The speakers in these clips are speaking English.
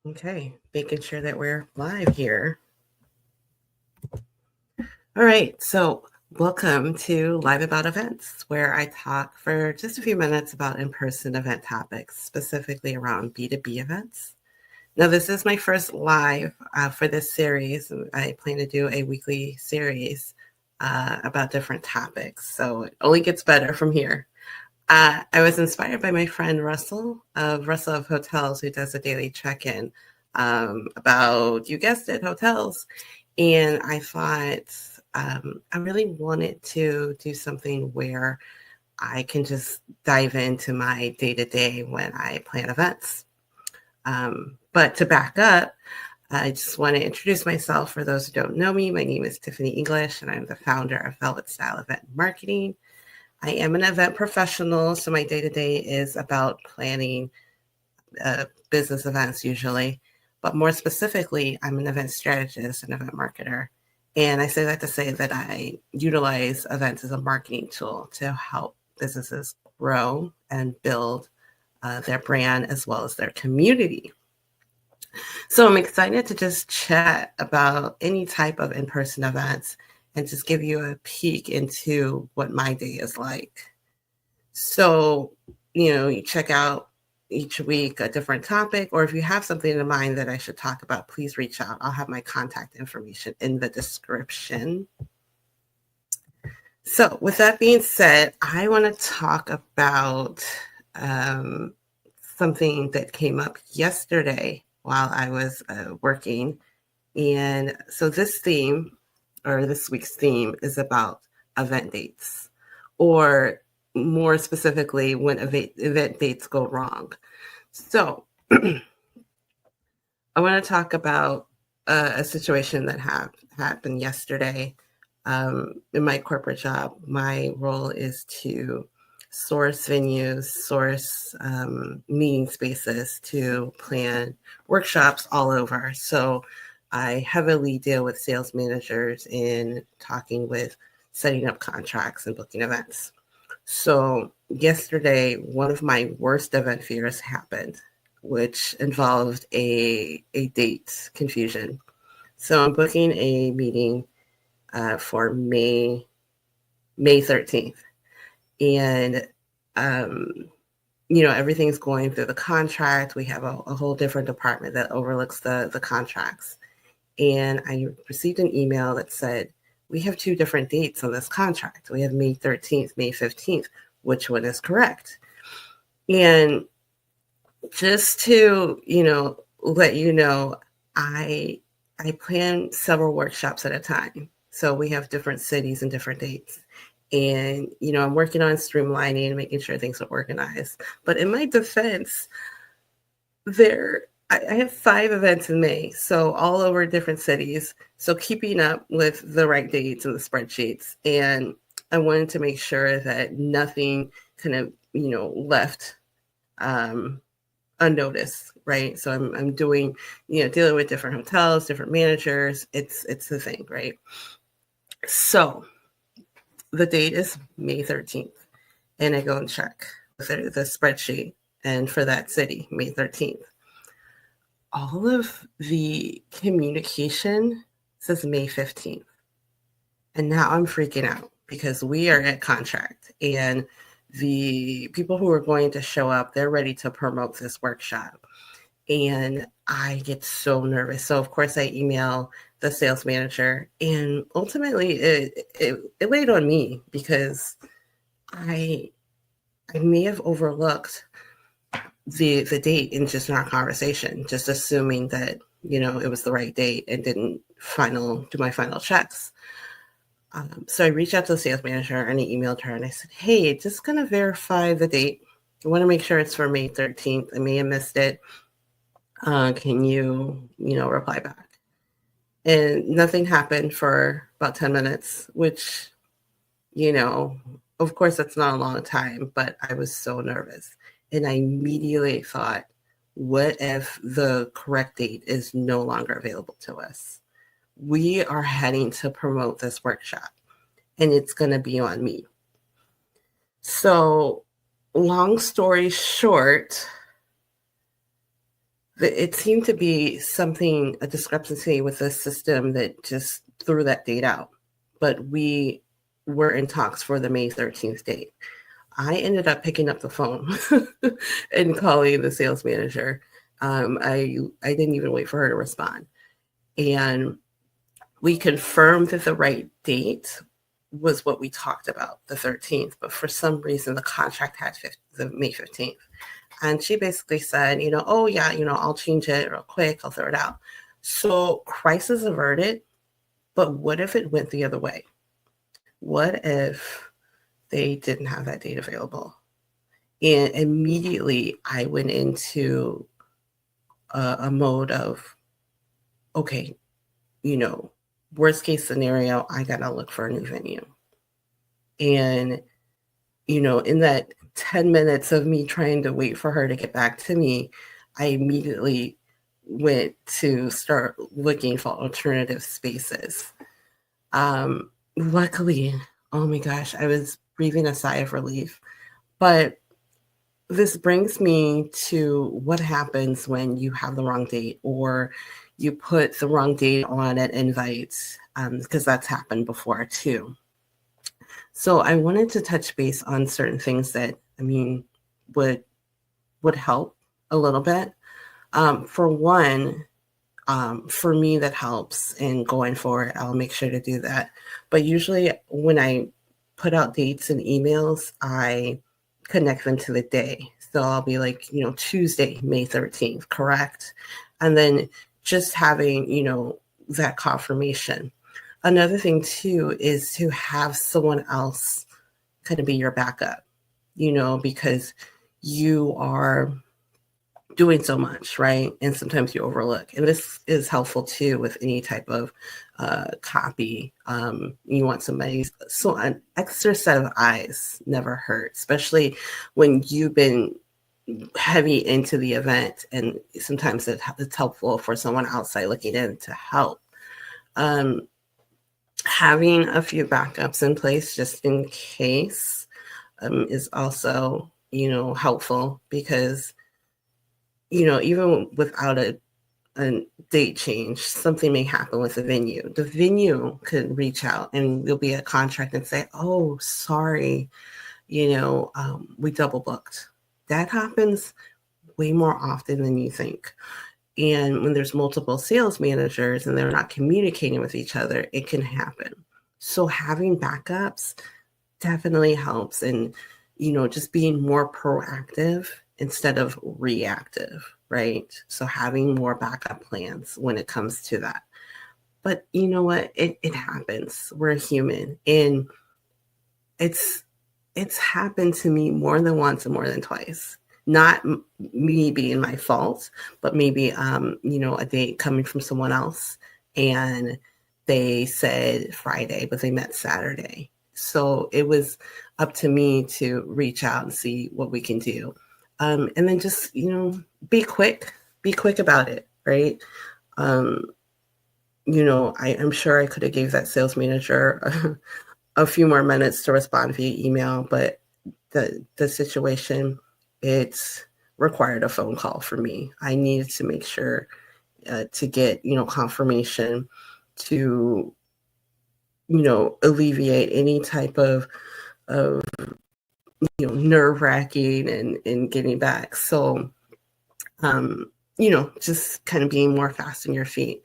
Okay, making sure that we're live here. All right, so welcome to Live About Events, where I talk for just a few minutes about in person event topics, specifically around B2B events. Now, this is my first live for this series. I plan to do a weekly series about different topics, so it only gets better from here. I was inspired by my friend Russell of Hotels, who does a daily check-in about, you guessed it, hotels. And I thought I really wanted to do something where I can just dive into my day-to-day when I plan events. But to back up, I just want to introduce myself. For those who don't know me, my name is Tiffany English, and I'm the founder of Velvet Style Event Marketing. I am an event professional, so my day-to-day is about planning business events usually, but more specifically, I'm an event strategist and event marketer. And I say that to say that I utilize events as a marketing tool to help businesses grow and build their brand as well as their community. So I'm excited to just chat about any type of in-person events and just give you a peek into what my day is like. So, you check out each week a different topic, or if you have something in mind that I should talk about, please reach out. I'll have my contact information in the description. So with that being said, I want to talk about something that came up yesterday while I was working. And so this week's theme is about event dates, or more specifically, when event dates go wrong. So I want to talk about a situation that happened yesterday. In my corporate job, my role is to source venues, source meeting spaces to plan workshops all over. So I heavily deal with sales managers in talking with setting up contracts and booking events. So yesterday, one of my worst event fears happened, which involved a date confusion. So I'm booking a meeting for May 13th. And everything's going through the contract. We have a whole different department that overlooks the contracts. And I received an email that said, we have two different dates on this contract. We have May 13th, May 15th. Which one is correct? And just to, let you know, I plan several workshops at a time. So we have different cities and different dates. And, I'm working on streamlining and making sure things are organized. But in my defense, I have 5 events in May, so all over different cities. So keeping up with the right dates and the spreadsheets. And I wanted to make sure that nothing kind of, left unnoticed, right? So I'm doing, dealing with different hotels, different managers. It's the thing, right? So the date is May 13th, and I go and check the spreadsheet, and for that city, May 13th. All of the communication says May 15th. And now I'm freaking out because we are at contract, and the people who are going to show up, they're ready to promote this workshop. And I get so nervous. So of course I email the sales manager, and ultimately it laid on me because I may have overlooked the date in just in our conversation, just assuming that, it was the right date and didn't do my final checks. So I reached out to the sales manager and I emailed her and I said, hey, just going to verify the date. I want to make sure it's for May 13th. I may have missed it. Can you, reply back? And nothing happened for about 10 minutes, which, of course, that's not a long time, but I was so nervous. And I immediately thought, what if the correct date is no longer available to us? We are heading to promote this workshop, and it's going to be on me. So long story short, it seemed to be something, a discrepancy with the system that just threw that date out. But we were in talks for the May 13th date. I ended up picking up the phone and calling the sales manager. I didn't even wait for her to respond. And we confirmed that the right date was what we talked about, the 13th. But for some reason, the contract had the May 15th. And she basically said, oh, yeah, I'll change it real quick. I'll throw it out. So crisis averted. But what if it went the other way? What if they didn't have that date available? And immediately I went into a mode of, okay, worst case scenario, I got to look for a new venue. And, in that 10 minutes of me trying to wait for her to get back to me, I immediately went to start looking for alternative spaces. Luckily, oh my gosh, I was breathing a sigh of relief. But this brings me to what happens when you have the wrong date or you put the wrong date on an invite, because that's happened before too. So I wanted to touch base on certain things that would help a little bit. For one, for me, that helps, and going forward, I'll make sure to do that. But usually when I put out dates and emails, I connect them to the day. So I'll be like, Tuesday, May 13th, correct? And then just having, that confirmation. Another thing too is to have someone else kind of be your backup, because you are doing so much, right? And sometimes you overlook. And this is helpful too with any type of copy. You want somebody, so an extra set of eyes never hurts, especially when you've been heavy into the event. And sometimes it's helpful for someone outside looking in to help. Having a few backups in place just in case is also, helpful, because even without a date change, something may happen with the venue. The venue could reach out and there'll be a contract and say, oh, sorry, we double booked. That happens way more often than you think. And when there's multiple sales managers and they're not communicating with each other, it can happen. So having backups definitely helps. And, just being more proactive instead of reactive, right? So having more backup plans when it comes to that. But you know what? It happens. We're human. And it's happened to me more than once and more than twice. Not me being my fault, but maybe, a date coming from someone else and they said Friday, but they meant Saturday. So it was up to me to reach out and see what we can do. And then just, be quick about it, right? I'm sure I could have gave that sales manager a few more minutes to respond via email, but the situation, it's required a phone call for me. I needed to make sure to get, confirmation to, alleviate any type of nerve wracking and getting back. So, just kind of being more fast on your feet.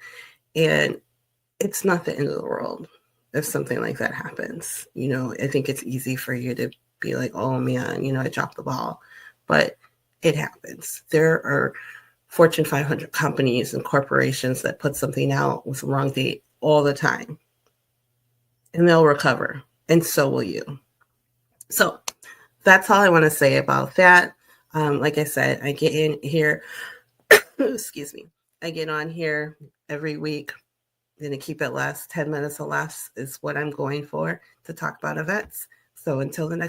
And it's not the end of the world if something like that happens. I think it's easy for you to be like, oh man, I dropped the ball, but it happens. There are Fortune 500 companies and corporations that put something out with the wrong date all the time, and they'll recover, and so will you. So that's all I want to say about that. Like I said, I get in here, excuse me, I get on here every week. I'm going to keep it less, 10 minutes or less is what I'm going for to talk about events. So until the next